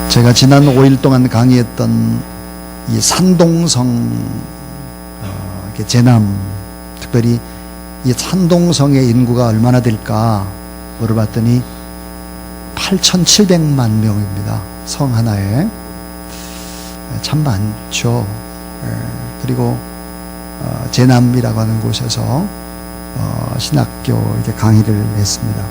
제가 지난 5일 동안 강의했던 이 산동성 제남, 특별히 이 산동성의 인구가 얼마나 될까 물어봤더니 8,700만 명입니다. 성 하나에. 참 많죠. 그리고 제남이라고 하는 곳에서 신학교 이제 강의를 했습니다.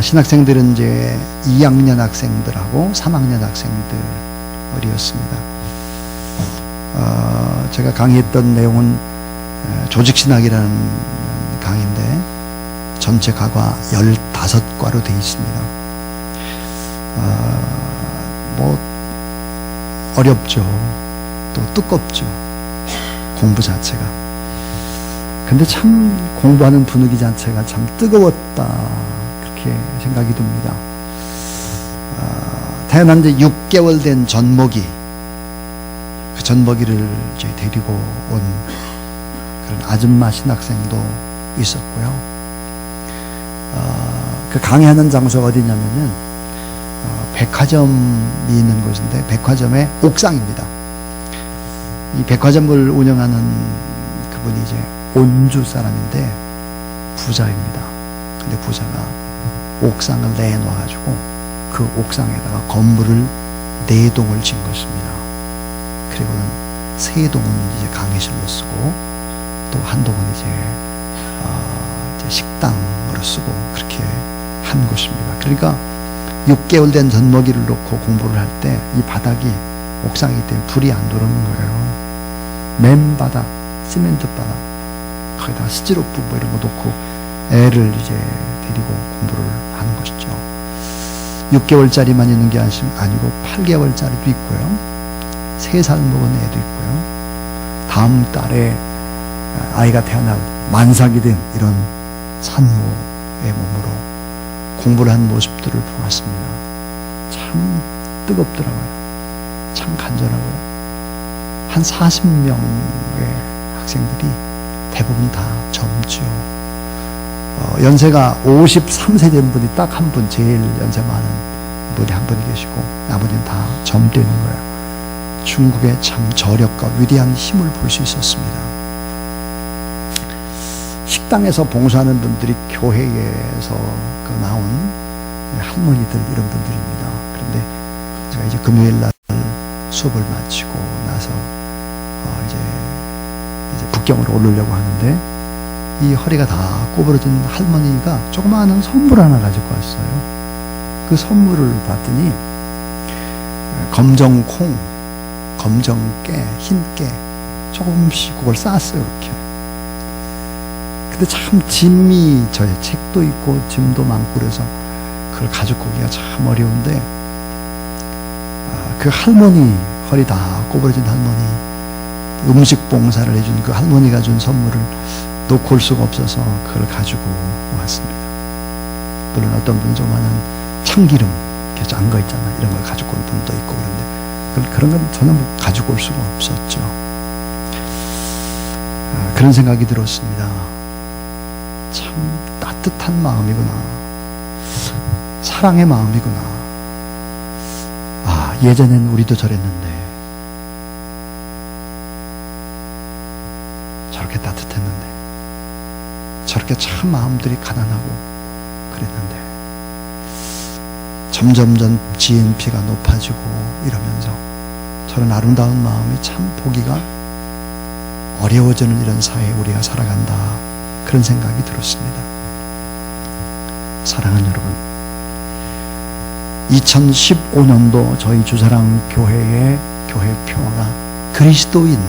신학생들은 이제 2학년 학생들하고 3학년 학생들이었습니다. 제가 강의했던 내용은 조직신학이라는 강의인데 전체 과가 15과로 되어 있습니다. 뭐 어렵죠. 또 두껍죠. 공부 자체가. 근데 참 공부하는 분위기 자체가 참 뜨거웠다, 그렇게 생각이 듭니다. 태어난 지 6개월 된 전먹이, 그 전먹이를 이제 데리고 온 그런 아줌마 신학생도 있었고요. 그 강의하는 장소가 어디냐면은 백화점이 있는 곳인데 백화점의 옥상입니다. 이 백화점을 운영하는 그분이 이제 온주 사람인데 부자입니다. 근데 부자가 옥상을 내놔가지고 그 옥상에다가 건물을 4동을 지은 것입니다. 그리고는 3동은 이제 강의실로 쓰고 또 한 동은 이제 식당으로 쓰고 그렇게 한 곳입니다. 그러니까 6개월 된 젖먹이를 놓고 공부를 할 때 이 바닥이 옥상이기 때문에 불이 안 들어오는 거예요. 맨바닥, 시멘트 바닥, 거기다 스티로프 뭐 이런 거 놓고 애를 이제 데리고 공부를 하는 것이죠. 6개월짜리만 있는 게 아니고 8개월짜리도 있고요. 3살 먹은 애도 있고요. 다음 달에 아이가 태어날 만삭이 된 이런 산모의 몸으로 공부를 한 모습들을 보았습니다. 참 뜨겁더라고요. 참 간절하고요. 한 40명의 학생들이 대부분 다 젊죠. 연세가 53세 된 분이 딱 한 분, 제일 연세 많은 분이 한 분이 계시고 나머지는 다 젊되는 거예요. 중국의 참 저력과 위대한 힘을 볼 수 있었습니다. 식당에서 봉사하는 분들이 교회에서 나온 할머니들 이런 분들입니다. 그런데 제가 이제 금요일 날 수업을 마치고 나서 이제 북경으로 오르려고 하는데 이 허리가 다 구부러진 할머니가 조그마한 선물 하나 가지고 왔어요. 그 선물을 봤더니 검정콩, 검정깨, 흰깨 조금씩 그걸 쌌어요. 이렇게. 근데 참 짐이 저의 책도 있고 짐도 많고 그래서 그걸 가지고 오기가 참 어려운데 그 할머니, 허리 다 구부러진 할머니, 음식 봉사를 해준 그 할머니가 준 선물을 놓고 올 수가 없어서 그걸 가지고 왔습니다. 물론 어떤 분은 조그마한 참기름 이렇게 잠가 있잖아, 이런 걸 가지고 온 분도 있고 그런데 그런 건 저는 가지고 올 수가 없었죠. 그런 생각이 들었습니다. 참 따뜻한 마음이구나, 사랑의 마음이구나. 예전엔 우리도 저랬는데 저렇게 따뜻했는데 저렇게 참 마음들이 가난하고 그랬는데 점점점 GNP가 높아지고 이러면서 저런 아름다운 마음이 참 보기가 어려워지는 이런 사회에 우리가 살아간다, 그런 생각이 들었습니다. 사랑하는 여러분, 2015년도 저희 주사랑 교회의 교회 표어가 그리스도인,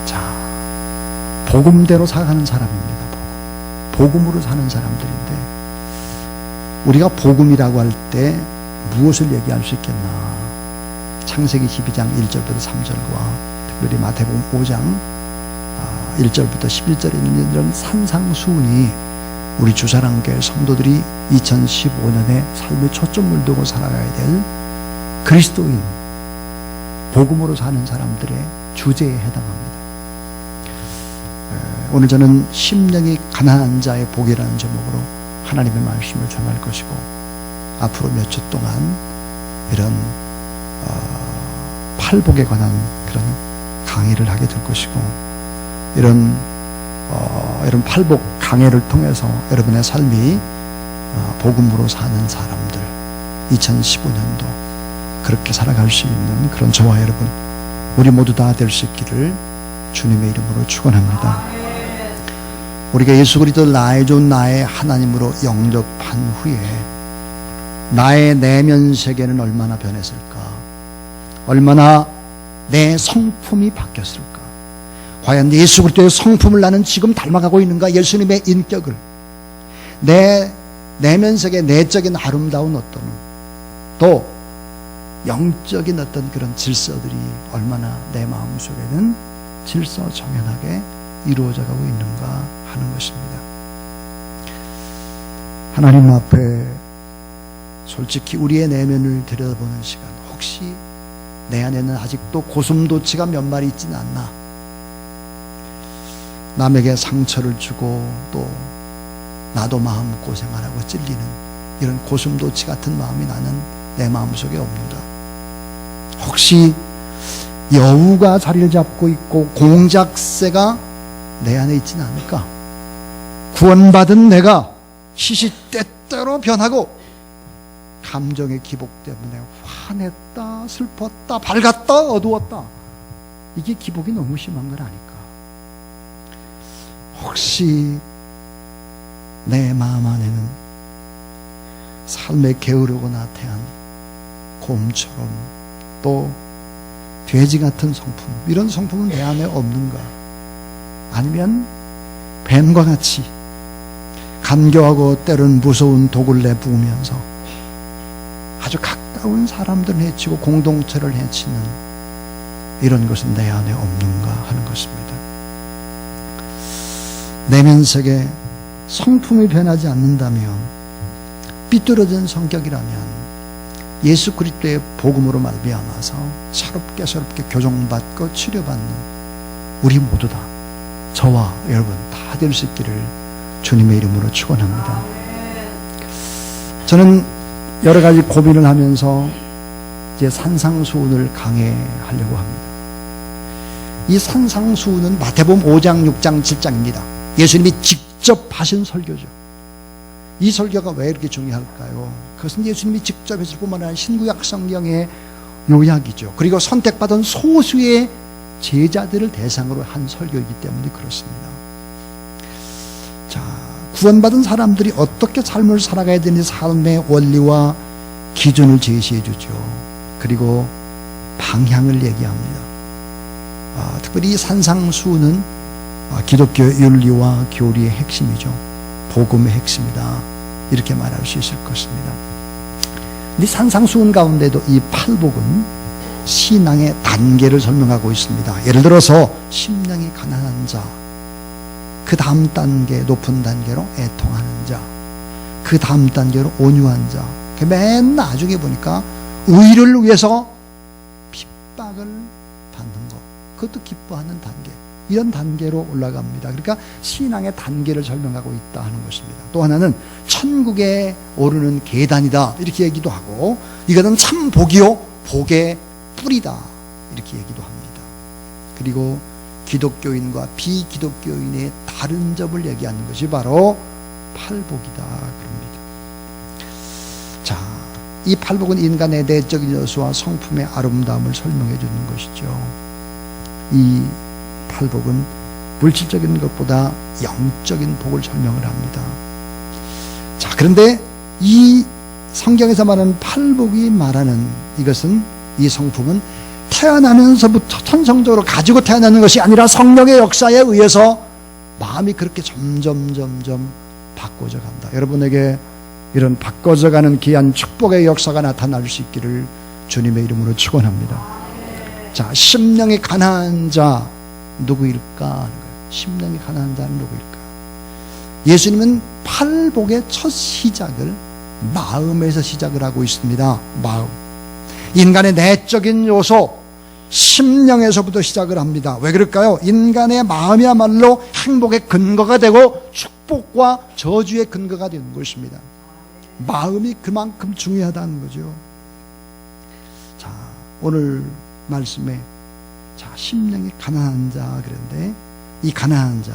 자, 복음대로 살아가는 사람입니다. 복음으로 사는 사람들인데 우리가 복음이라고 할 때 무엇을 얘기할 수 있겠나? 창세기 12장 1절부터 3절과 특별히 마태복음 5장 1절부터 11절에 있는 이런 산상수훈이 우리 주사랑교회 성도들이 2015년에 삶의 초점을 두고 살아가야 될 그리스도인, 복음으로 사는 사람들의 주제에 해당합니다. 오늘 저는 심령이 가난한 자의 복이라는 제목으로 하나님의 말씀을 전할 것이고 앞으로 몇 주 동안 이런 팔복에 관한 그런 강의를 하게 될 것이고, 이런 팔복 강해를 통해서 여러분의 삶이 복음으로 사는 사람들, 2015년도 그렇게 살아갈 수 있는 그런 저와 여러분, 우리 모두 다 될 수 있기를 주님의 이름으로 축원합니다. 우리가 예수 그리스도 나의 존 나의 하나님으로 영접한 후에 나의 내면 세계는 얼마나 변했을까? 얼마나 내 성품이 바뀌었을까? 과연 예수 그리스도의 성품을 나는 지금 닮아가고 있는가? 예수님의 인격을, 내 내면 세계 내적인 아름다운 어떤, 또 영적인 어떤 그런 질서들이 얼마나 내 마음속에는 질서정연하게 이루어져 가고 있는가 하는 것입니다. 하나님 앞에 솔직히 우리의 내면을 들여다보는 시간, 혹시 내 안에는 아직도 고슴도치가 몇 마리 있지는 않나? 남에게 상처를 주고 또 나도 마음고생하라고 찔리는 이런 고슴도치 같은 마음이 나는 내 마음속에 없는가? 혹시 여우가 자리를 잡고 있고 공작새가 내 안에 있지는 않을까? 구원받은 내가 시시때때로 변하고 감정의 기복 때문에 화냈다, 슬펐다, 밝았다, 어두웠다, 이게 기복이 너무 심한 건 아닐까? 혹시 내 마음 안에는 삶에 게으르고 나태한 곰처럼 또 돼지 같은 성품, 이런 성품은 내 안에 없는가? 아니면 뱀과 같이 간교하고 때론 무서운 독을 내부으면서 아주 가까운 사람들을 해치고 공동체를 해치는 이런 것은 내 안에 없는가 하는 것입니다. 내면 세계 성품이 변하지 않는다면, 삐뚤어진 성격이라면 예수 그리스도의 복음으로 말미암아서 새롭게 교정받고 치료받는 우리 모두 다, 저와 여러분 다 될 수 있기를 주님의 이름으로 축원합니다. 저는 여러 가지 고민을 하면서 이제 산상수훈을 강해하려고 합니다. 이 산상수훈은 마태복음 5장, 6장, 7장입니다. 예수님이 직접 하신 설교죠. 이 설교가 왜 이렇게 중요할까요? 그것은 예수님이 직접 했을 뿐만 아니라 신구약 성경의 요약이죠. 그리고 선택받은 소수의 제자들을 대상으로 한 설교이기 때문에 그렇습니다. 자, 구원받은 사람들이 어떻게 삶을 살아가야 되는지 삶의 원리와 기준을 제시해 주죠. 그리고 방향을 얘기합니다. 특별히 이 산상수훈은 기독교 윤리와 교리의 핵심이죠. 복음의 핵심이다, 이렇게 말할 수 있을 것입니다. 근데 산상수훈 가운데도 이 팔복은 신앙의 단계를 설명하고 있습니다. 예를 들어서 심령이 가난한 자, 그 다음 단계, 높은 단계로 애통하는 자, 그 다음 단계로 온유한 자, 맨 나중에 보니까 의를 위해서 핍박을 받는 것, 그것도 기뻐하는 단계, 이런 단계로 올라갑니다. 그러니까 신앙의 단계를 설명하고 있다 하는 것입니다. 또 하나는 천국에 오르는 계단이다, 이렇게 얘기도 하고, 이것은 참 복이요 복의 뿌리다, 이렇게 얘기도 합니다. 그리고 기독교인과 비기독교인의 다른 점을 얘기하는 것이 바로 팔복이다 그럽니다. 자, 이 팔복은 인간의 내적인 여수와 성품의 아름다움을 설명해 주는 것이죠. 이 팔복은 물질적인 것보다 영적인 복을 설명을 합니다. 자, 그런데 이 성경에서 말하는 팔복이 말하는 이것은, 이 성품은 태어나면서부터 천성적으로 가지고 태어나는 것이 아니라 성령의 역사에 의해서 마음이 그렇게 점점 바꿔져 간다. 여러분에게 이런 바꿔져가는 귀한 축복의 역사가 나타날 수 있기를 주님의 이름으로 축원합니다. 자, 심령이 가난한 자 누구일까? 심령이 가난한 자는 누구일까? 예수님은 팔복의 첫 시작을 마음에서 시작을 하고 있습니다. 마음, 인간의 내적인 요소 심령에서부터 시작을 합니다. 왜 그럴까요? 인간의 마음이야말로 행복의 근거가 되고 축복과 저주의 근거가 되는 것입니다. 마음이 그만큼 중요하다는 거죠. 자, 오늘 말씀에 자, 심령이 가난한 자 그런데 이 가난한 자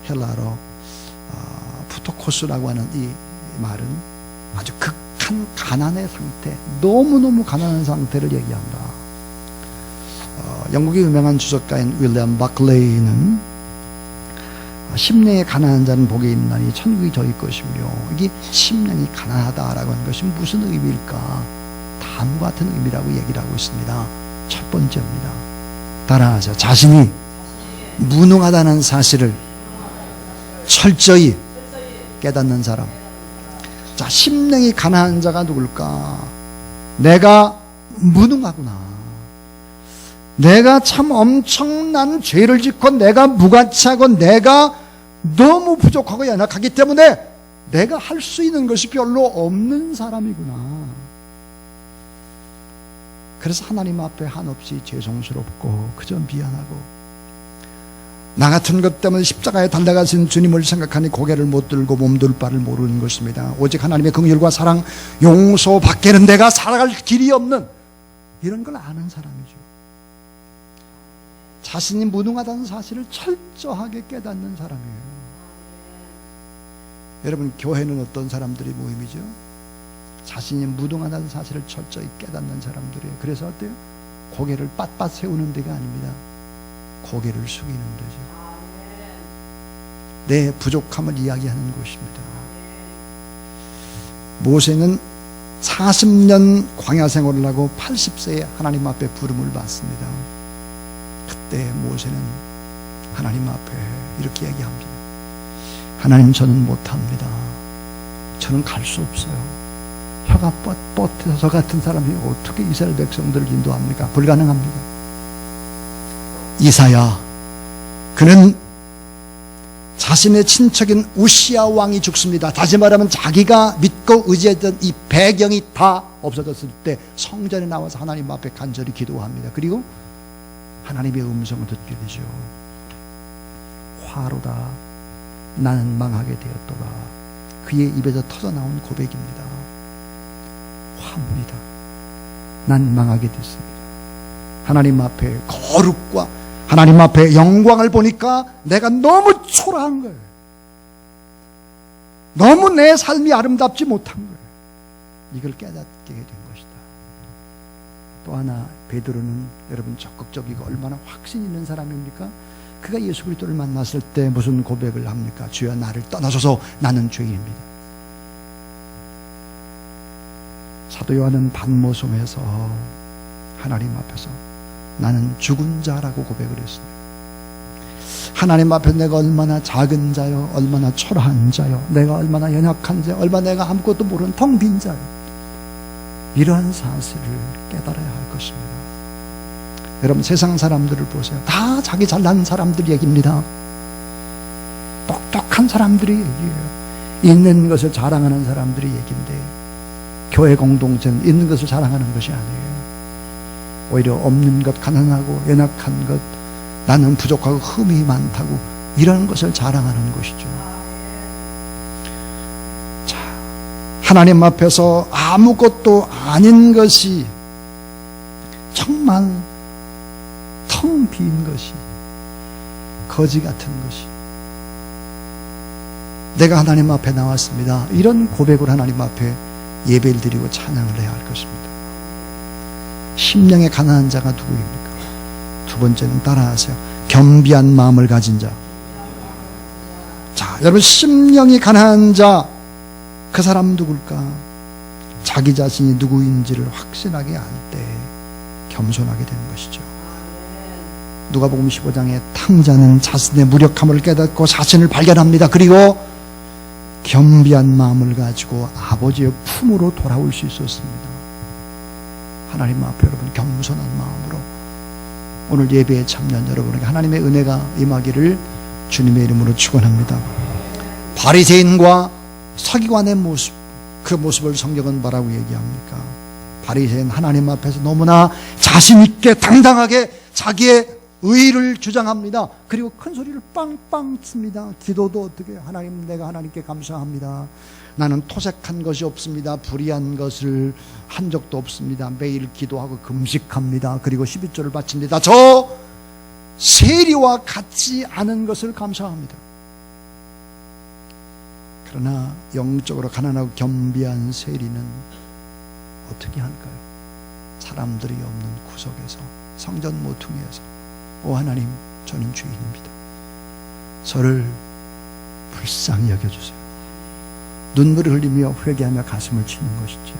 헬라로 푸토코스라고 하는 이 말은 아주 극한 가난의 상태, 너무너무 가난한 상태를 얘기한다. 영국의 유명한 주석가인 윌리엄 바클레이는 심령이 가난한 자는 복이 있나니 천국이 저희 것이며, 이게 심령이 가난하다라고 하는 것이 무슨 의미일까? 다음과 같은 의미라고 얘기를 하고 있습니다. 첫 번째입니다. 따라하세요. 자신이 무능하다는 사실을 철저히 깨닫는 사람. 자, 심령이 가난한 자가 누굴까? 내가 무능하구나. 내가 참 엄청난 죄를 짓고 내가 무가치하고 내가 너무 부족하고 연약하기 때문에 내가 할 수 있는 것이 별로 없는 사람이구나. 그래서 하나님 앞에 한없이 죄송스럽고 그저 미안하고, 나 같은 것 때문에 십자가에 달려가신 주님을 생각하니 고개를 못 들고 몸둘 바를 모르는 것입니다. 오직 하나님의 긍휼과 사랑, 용서 밖에는 내가 살아갈 길이 없는, 이런 걸 아는 사람이죠. 자신이 무능하다는 사실을 철저하게 깨닫는 사람이에요. 여러분, 교회는 어떤 사람들이 모임이죠? 자신이 무능하다는 사실을 철저히 깨닫는 사람들이에요. 그래서 어때요? 고개를 빳빳 세우는 데가 아닙니다. 고개를 숙이는 데죠. 내 부족함을 이야기하는 곳입니다. 모세는 40년 광야 생활을 하고 80세에 하나님 앞에 부름을 받습니다. 그때 모세는 하나님 앞에 이렇게 얘기합니다. 하나님, 저는 못합니다. 저는 갈 수 없어요. 혀가 뻣뻣해서 저 같은 사람이 어떻게 이스라엘 백성들을 인도합니까? 불가능합니다. 이사야, 그는 자신의 친척인 우시야 왕이 죽습니다. 다시 말하면 자기가 믿고 의지했던 이 배경이 다 없어졌을 때 성전에 나와서 하나님 앞에 간절히 기도합니다. 그리고 하나님의 음성을 듣게 되죠. 화로다, 나는 망하게 되었도다. 그의 입에서 터져나온 고백입니다. 화물이다, 난 망하게 됐습니다. 하나님 앞에 거룩과 하나님 앞에 영광을 보니까 내가 너무 초라한 거예요. 너무 내 삶이 아름답지 못한 거예요. 이걸 깨닫게 된 것이다. 또 하나, 베드로는 여러분 적극적이고 얼마나 확신 있는 사람입니까? 그가 예수 그리스도를 만났을 때 무슨 고백을 합니까? 주여, 나를 떠나소서, 나는 죄인입니다. 사도 요한은 반모섬에서 하나님 앞에서 나는 죽은 자라고 고백을 했습니다. 하나님 앞에 내가 얼마나 작은 자요, 얼마나 초라한 자요, 내가 얼마나 연약한 자요, 얼마나 내가 아무것도 모르는 텅 빈 자요, 이러한 사실을 깨달아야 할 것입니다. 여러분, 세상 사람들을 보세요. 다 자기 잘난 사람들 얘기입니다. 똑똑한 사람들이 얘기해요. 있는 것을 자랑하는 사람들이 얘기인데, 교회 공동체는 있는 것을 자랑하는 것이 아니에요. 오히려 없는 것, 가난하고 연약한 것, 나는 부족하고 흠이 많다고, 이런 것을 자랑하는 것이죠. 자, 하나님 앞에서 아무것도 아닌 것이, 정말 텅 빈 것이, 거지 같은 것이, 내가 하나님 앞에 나왔습니다, 이런 고백을 하나님 앞에 예배를 드리고 찬양을 해야 할 것입니다. 심령의 가난한 자가 누구입니까? 두 번째는, 따라하세요. 겸비한 마음을 가진 자. 자, 여러분, 심령이 가난한 자, 그 사람 누굴까? 자기 자신이 누구인지를 확신하게 알 때 겸손하게 되는 것이죠. 누가복음 15장에 탕자는 자신의 무력함을 깨닫고 자신을 발견합니다. 그리고 겸비한 마음을 가지고 아버지의 품으로 돌아올 수 있었습니다. 하나님 앞에 여러분, 겸손한 마음으로 오늘 예배에 참여한 여러분에게 하나님의 은혜가 임하기를 주님의 이름으로 축원합니다. 바리새인과 서기관의 모습, 그 모습을 성경은 뭐라고 얘기합니까? 바리새인 하나님 앞에서 너무나 자신 있게 당당하게 자기의 의를 주장합니다. 그리고 큰 소리를 빵빵 칩니다. 기도도 어떻게 해요? 하나님, 내가 하나님께 감사합니다. 나는 토색한 것이 없습니다. 불의한 것을 한 적도 없습니다. 매일 기도하고 금식합니다. 그리고 12조를 바칩니다. 저 세리와 같지 않은 것을 감사합니다. 그러나 영적으로 가난하고 겸비한 세리는 어떻게 할까요? 사람들이 없는 구석에서, 성전 모퉁이에서, 오 하나님, 저는 죄인입니다. 저를 불쌍히 여겨주세요. 눈물을 흘리며 회개하며 가슴을 치는 것이지요.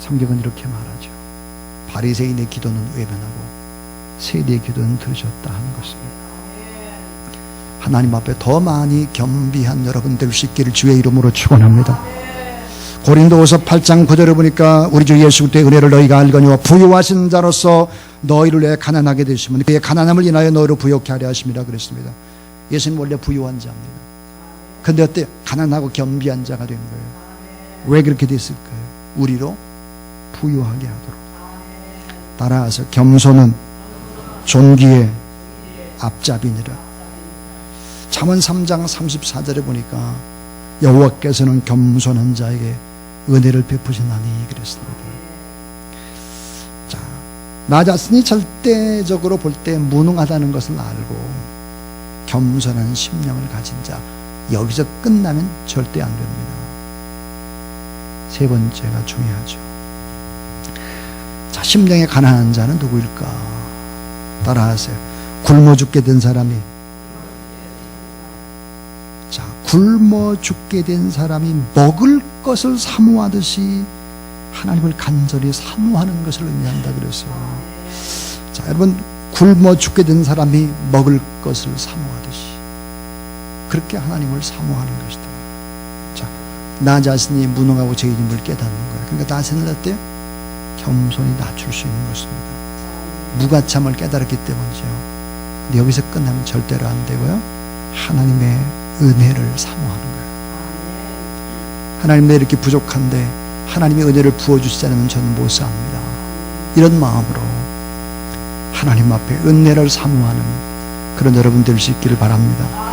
성경은 이렇게 말하죠. 바리새인의 기도는 외면하고 세리의 기도는 들으셨다 하는 것입니다. 하나님 앞에 더 많이 겸비한 여러분 될 수 있기를 주의 이름으로 축원합니다. 고린도후서 8장 9절에 보니까 우리 주 예수 그리스도의 은혜를 너희가 알거니와 부유하신 자로서 너희를 왜 가난하게 되시면 그의 가난함을 인하여 너희를 부욕케 하려 하심이라 그랬습니다. 예수님 원래 부유한 자입니다. 근데 어때? 가난하고 겸비한 자가 된 거예요. 왜 그렇게 됐을까요? 우리로 부유하게 하도록. 따라서 겸손은 존귀의 앞잡이니라. 잠언 3장 34절에 보니까 여호와께서는 겸손한 자에게 은혜를 베푸시나니 그랬습니다. 자, 나 자신이 절대적으로 볼 때 무능하다는 것을 알고 겸손한 심령을 가진 자, 여기서 끝나면 절대 안 됩니다. 세 번째가 중요하죠. 자, 심령에 가난한 자는 누구일까? 따라하세요. 굶어 죽게 된 사람이, 자, 굶어 죽게 된 사람이 먹을 것을 사모하듯이 하나님을 간절히 사모하는 것을 의미한다 그랬어요. 자, 여러분, 굶어 죽게 된 사람이 먹을 것을 사모하듯이 그렇게 하나님을 사모하는 것이다. 자, 나 자신이 무능하고 죄인임을 깨닫는 거예요. 그러니까 나신을 어때요? 겸손히 낮출 수 있는 것입니다. 무가참을 깨달았기 때문이죠. 근데 여기서 끝나면 절대로 안 되고요. 하나님의 은혜를 사모하는 거예요. 하나님, 내 이렇게 부족한데 하나님의 은혜를 부어주시지 않으면 저는 못 삽니다. 이런 마음으로 하나님 앞에 은혜를 사모하는 그런 여러분 될 수 있기를 바랍니다.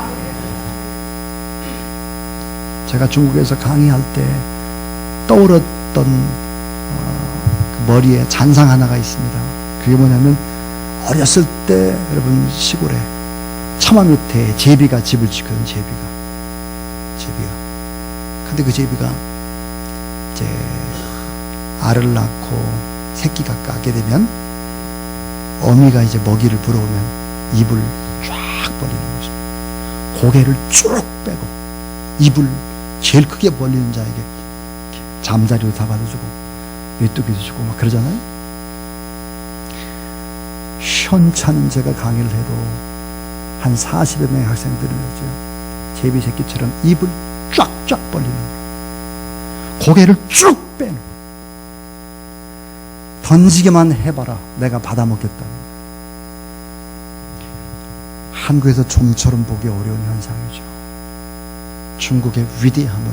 제가 중국에서 강의할 때 떠올랐던 그 머리에 잔상 하나가 있습니다. 그게 뭐냐면, 어렸을 때 여러분 시골에 처마 밑에 제비가 집을 짓거든. 제비가. 근데 그 제비가 이제 알을 낳고 새끼가 까게 되면 어미가 이제 먹이를 불어오면 입을 쫙 벌리는 것입니다. 고개를 쭉 빼고 입을 제일 크게 벌리는 자에게 잠자리도 다 받아주고 메뚜기도 주고 막 그러잖아요. 현차는 제가 강의를 해도 한 40여 명의 학생들은 제비 새끼처럼 입을 쫙쫙 벌리는 거예요. 고개를 쭉 빼는 거예요. 던지기만 해봐라, 내가 받아먹겠다. 한국에서 좀처럼 보기 어려운 현상이죠. 중국의 위대함을,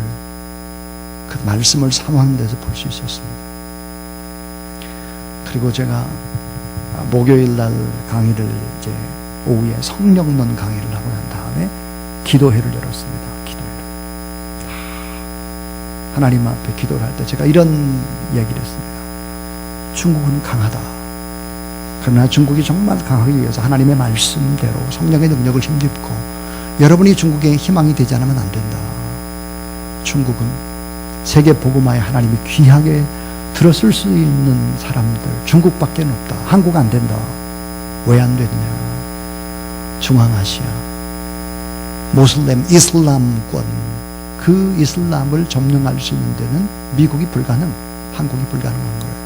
그 말씀을 사모하는 데서 볼 수 있었습니다. 그리고 제가 목요일 날 강의를 이제 오후에 성령론 강의를 하고 난 다음에 기도회를 열었습니다. 기도회를. 하나님 앞에 기도를 할 때 제가 이런 이야기를 했습니다. 중국은 강하다. 그러나 중국이 정말 강하기 위해서 하나님의 말씀대로 성령의 능력을 힘입고 여러분이 중국의 희망이 되지 않으면 안 된다. 중국은 세계 복음화에 하나님이 귀하게 들었을 수 있는 사람들 중국밖에 없다. 한국 안 된다. 왜 안 되느냐? 중앙아시아 모슬렘 이슬람권, 그 이슬람을 점령할 수 있는 데는 미국이 불가능, 한국이 불가능한 거예요.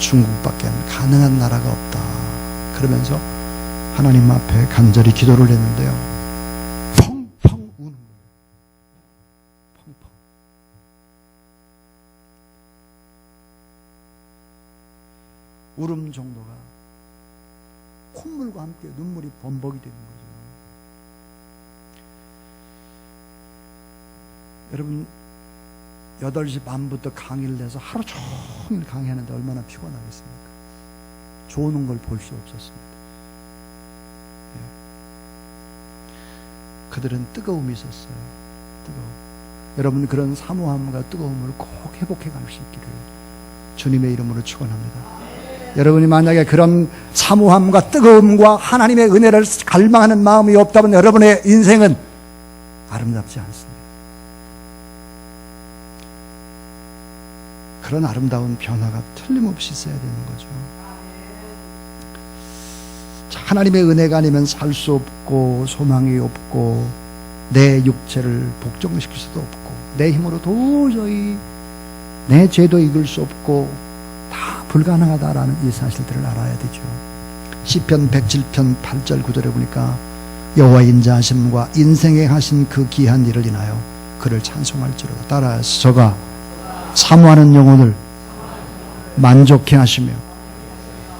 중국밖에 가능한 나라가 없다. 그러면서 하나님 앞에 간절히 기도를 했는데요, 펑펑 우는 거예요. 펑펑. 울음 정도가 콧물과 함께 눈물이 범벅이 되는 거죠. 여러분, 8시 반부터 강의를 해서 하루 종일 강의하는데 얼마나 피곤하겠습니까? 좋은 걸 볼 수 없었습니다. 그들은 뜨거움이 있었어요. 여러분 그런 사모함과 뜨거움을 꼭 회복해 갈 수 있기를 주님의 이름으로 축원합니다. 여러분이 만약에 그런 사모함과 뜨거움과 하나님의 은혜를 갈망하는 마음이 없다면 여러분의 인생은 아름답지 않습니다. 그런 아름다운 변화가 틀림없이 있어야 되는 거죠. 하나님의 은혜가 아니면 살 수 없고 소망이 없고 내 육체를 복종시킬 수도 없고 내 힘으로 도저히 내 죄도 이길 수 없고 다 불가능하다라는 이 사실들을 알아야 되죠. 시편 107편 8절 9절에 보니까 여호와 인자하심과 인생에 하신 그 귀한 일을 인하여 그를 찬송할지로다. 따라서 저가 사모하는 영혼을 만족해 하시며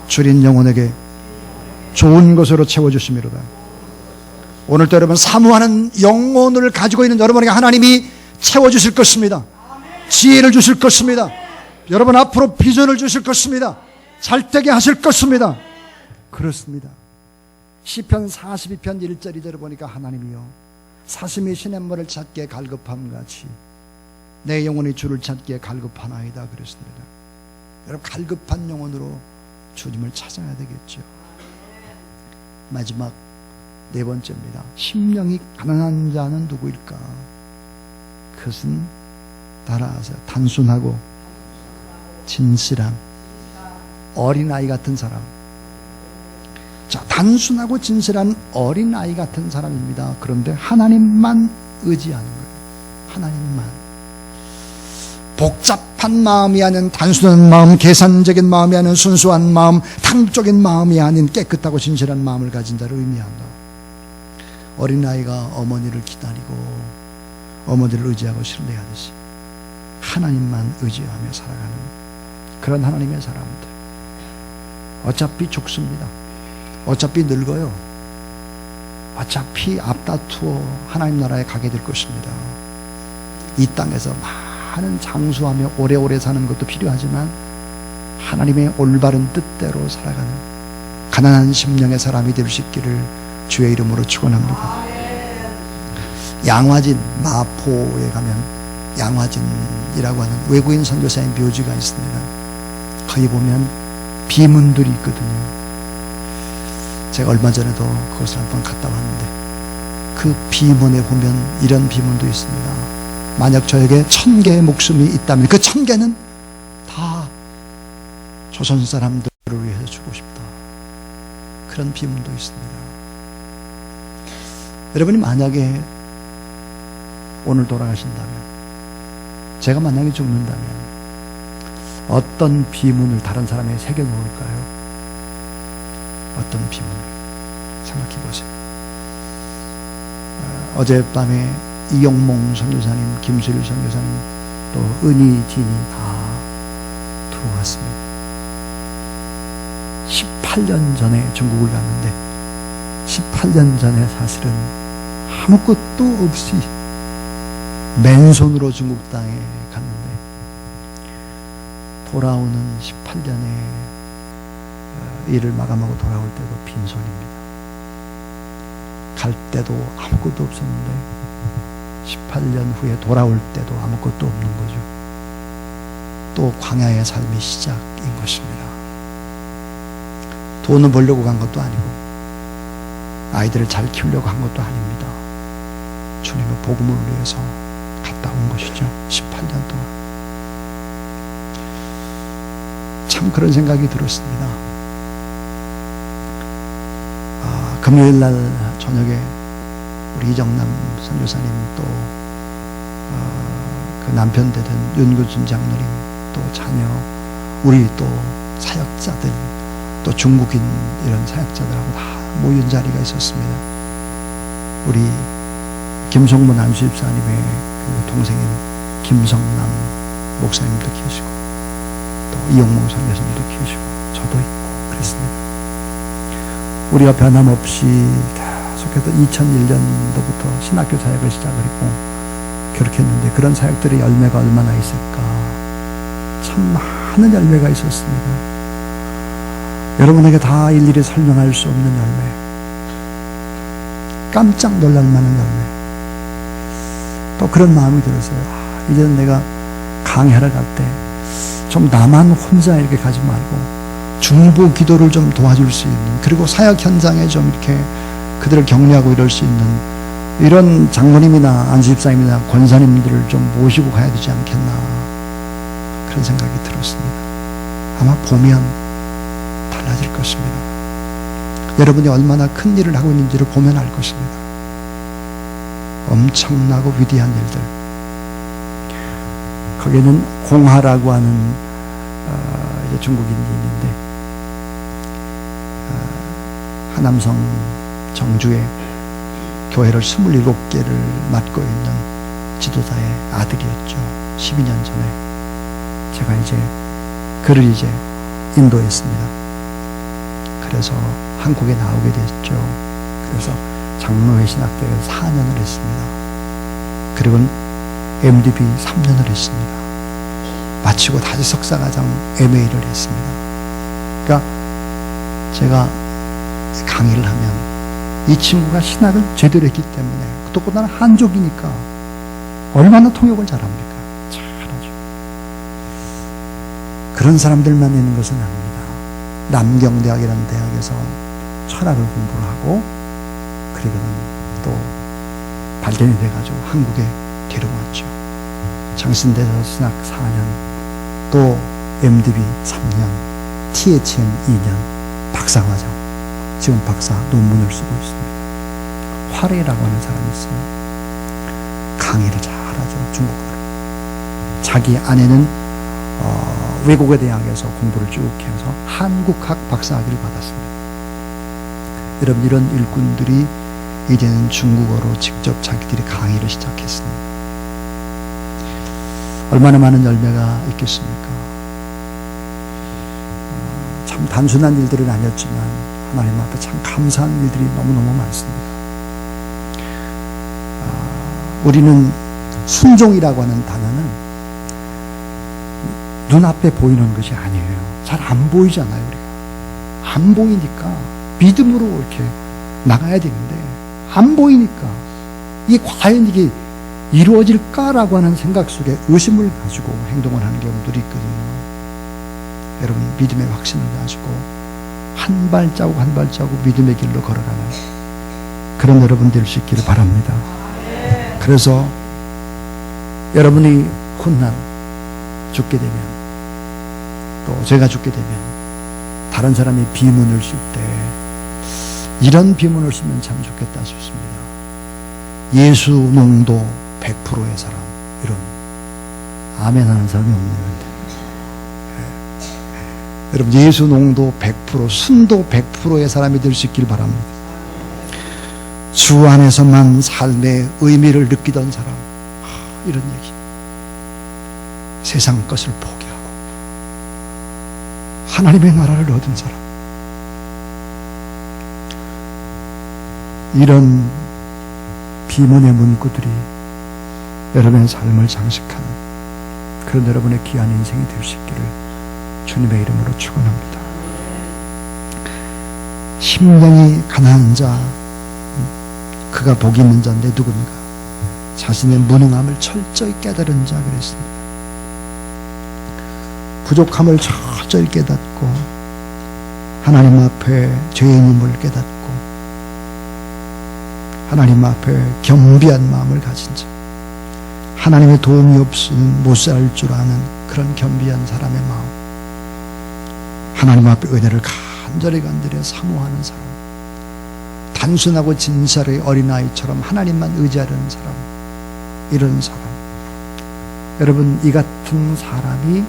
줄인 영혼에게 좋은 것으로 채워주시미로다. 오늘도 여러분 사모하는 영혼을 가지고 있는 여러분에게 하나님이 채워주실 것입니다. 지혜를 주실 것입니다. 여러분 앞으로 비전을 주실 것입니다. 잘되게 하실 것입니다. 그렇습니다. 시편 42편 1절 2절을 보니까 하나님이여 사슴이 시냇물을 찾기에 갈급함같이 내 영혼이 주를 찾기에 갈급하나이다 그랬습니다. 여러분 갈급한 영혼으로 주님을 찾아야 되겠죠. 마지막 네 번째입니다. 심령이 가난한 자는 누구일까? 그것은 따라하세요. 단순하고 진실한 어린아이 같은 사람. 자, 단순하고 진실한 어린아이 같은 사람입니다. 그런데 하나님만 의지하는 거예요. 하나님만. 복잡한 마음이 아닌 단순한 마음, 계산적인 마음이 아닌 순수한 마음, 탕적인 마음이 아닌 깨끗하고 진실한 마음을 가진 자를 의미한다. 어린아이가 어머니를 기다리고 어머니를 의지하고 신뢰하듯이 하나님만 의지하며 살아가는 그런 하나님의 사람들. 어차피 죽습니다. 어차피 늙어요. 어차피 앞다투어 하나님 나라에 가게 될 것입니다. 이 땅에서 많은 장수하며 오래오래 사는 것도 필요하지만 하나님의 올바른 뜻대로 살아가는 가난한 심령의 사람이 될 수 있기를 주의 이름으로 축원합니다. 양화진 마포에 가면 양화진이라고 하는 외국인 선교사의 묘지가 있습니다. 거기 보면 비문들이 있거든요. 제가 얼마 전에도 그것을 한번 갔다 왔는데 그 비문에 보면 이런 비문도 있습니다. 만약 저에게 1000개의 목숨이 있다면 그 1000개는 다 조선 사람들을 위해서 주고 싶다. 그런 비문도 있습니다. 여러분이 만약에 오늘 돌아가신다면, 제가 만약에 죽는다면 어떤 비문을 다른 사람에게 새겨놓을까요? 어떤 비문을 생각해 보세요. 어젯밤에 이용몽 선교사님, 김수일 선교사님, 또 은희, 진이 다 들어왔습니다. 18년 전에 중국을 갔는데 18년 전에 사실은 아무것도 없이 맨손으로 중국 땅에 갔는데 돌아오는 18년에 일을 마감하고 돌아올 때도 빈손입니다. 갈 때도 아무것도 없었는데 18년 후에 돌아올 때도 아무것도 없는 거죠. 또 광야의 삶의 시작인 것입니다. 돈을 벌려고 간 것도 아니고 아이들을 잘 키우려고 한 것도 아닙니다. 주님의 복음을 위해서 갔다 온 것이죠. 18년 동안. 참 그런 생각이 들었습니다. 금요일 날 저녁에 우리 이정남 선교사님 또 그 남편 되던 윤구준 장로님 또 자녀 우리 또 사역자들 또 중국인 이런 사역자들하고 다 모인 자리가 있었습니다. 우리 김성문 안수집사님의 그 동생인 김성남 목사님도 계시고 또 이용모 선교사님도 계시고 저도 있고 그랬습니다. 우리가 변함없이 계속해서 2001년도부터 신학교 사역을 시작을 했고 그렇게 했는데 그런 사역들의 열매가 얼마나 있을까. 참 많은 열매가 있었습니다. 여러분에게 다 일일이 설명할 수 없는 열매. 깜짝 놀랄 만한 열매. 또 그런 마음이 들었어요. 이제는 내가 강의하러 갈 때 좀 나만 혼자 이렇게 가지 말고 중보 기도를 좀 도와줄 수 있는, 그리고 사역 현장에 좀 이렇게 그들을 격려하고 이럴 수 있는 이런 장로님이나 안수집사님이나 권사님들을 좀 모시고 가야 되지 않겠나, 그런 생각이 들었습니다. 아마 보면 달라질 것입니다. 여러분이 얼마나 큰 일을 하고 있는지를 보면 알 것입니다. 엄청나고 위대한 일들. 거기는 공하라고 하는 이제 중국인이 있는데, 하남성 정주에 교회를 27개를 맡고 있는 지도자의 아들이었죠. 12년 전에 제가 이제 그를 이제 인도했습니다. 그래서 한국에 나오게 됐죠. 그래서 장로회 신학대회에서 4년을 했습니다. 그리고 MDB 3년을 했습니다. 마치고 다시 석사과정 MA를 했습니다. 그러니까 제가 강의를 하면 이 친구가 신학을 제대로 했기 때문에, 또 나는 한족이니까 얼마나 통역을 잘합니까? 잘하죠. 그런 사람들만 있는 것은 아닙니다. 남경대학이라는 대학에서 철학을 공부를 하고, 그리고는 또 발견이 돼가지고 한국에 데려왔죠. 장신대에서 신학 4년, 또 MDB 3년, THM 2년, 박사과정, 지금 박사 논문을 쓰고 있습니다. 화레라고 하는 사람이 있어요. 강의를 잘하죠. 중국어로. 자기 아내는 외국어 대학에서 공부를 쭉 해서 한국학 박사학위를 받았습니다. 여러분, 이런 일꾼들이 이제는 중국어로 직접 자기들이 강의를 시작했습니다. 얼마나 많은 열매가 있겠습니까? 참 단순한 일들은 아니었지만 하나님 앞에 참 감사한 일들이 너무너무 많습니다. 우리는 순종이라고 하는 단어는 눈앞에 보이는 것이 아니에요. 잘 안 보이잖아요. 우리가 안 보이니까 믿음으로 이렇게 나가야 되는데, 안 보이니까 이게 과연 이게 이루어질까라고 하는 생각 속에 의심을 가지고 행동을 하는 경우들이 있거든요. 여러분, 믿음의 확신을 가지고 한 발자국 한 발자국 믿음의 길로 걸어가는 그런 여러분 될 수 있기를 바랍니다. 그래서 여러분이 훗날 죽게 되면, 또 제가 죽게 되면 다른 사람이 비문을 쓸 때 이런 비문을 쓰면 참 좋겠다 싶습니다. 예수 농도 100%의 사람, 이런 아멘 하는 사람이 없네요. 여러분, 예수 농도 100%, 순도 100%의 사람이 될 수 있길 바랍니다. 주 안에서만 삶의 의미를 느끼던 사람, 이런 얘기. 세상 것을 포기하고 하나님의 나라를 얻은 사람, 이런 비문의 문구들이 여러분의 삶을 장식하는 그런 여러분의 귀한 인생이 될 수 있기를 주님의 이름으로 축원합니다. 심령이 가난한 자, 그가 복이 있는 자인데 누군가? 자신의 무능함을 철저히 깨달은 자 그랬습니다. 부족함을 철저히 깨닫고 하나님 앞에 죄인임을 깨닫고 하나님 앞에 겸비한 마음을 가진 자, 하나님의 도움이 없이는 못 살 줄 아는 그런 겸비한 사람의 마음, 하나님 앞에 은혜를 간절히 사모하는 사람, 단순하고 진실의 어린아이처럼 하나님만 의지하는 사람, 이런 사람. 여러분, 이 같은 사람이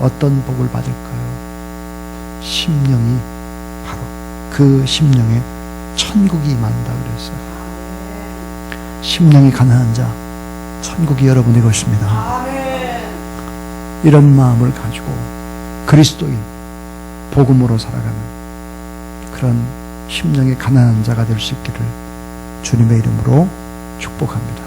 어떤 복을 받을까요? 심령이, 바로 그 심령에 천국이 임한다 그랬어요. 심령이 가난한 자, 천국이 여러분의 것입니다. 이런 마음을 가지고 그리스도인, 복음으로 살아가는 그런 심령의 가난한 자가 될 수 있기를 주님의 이름으로 축복합니다.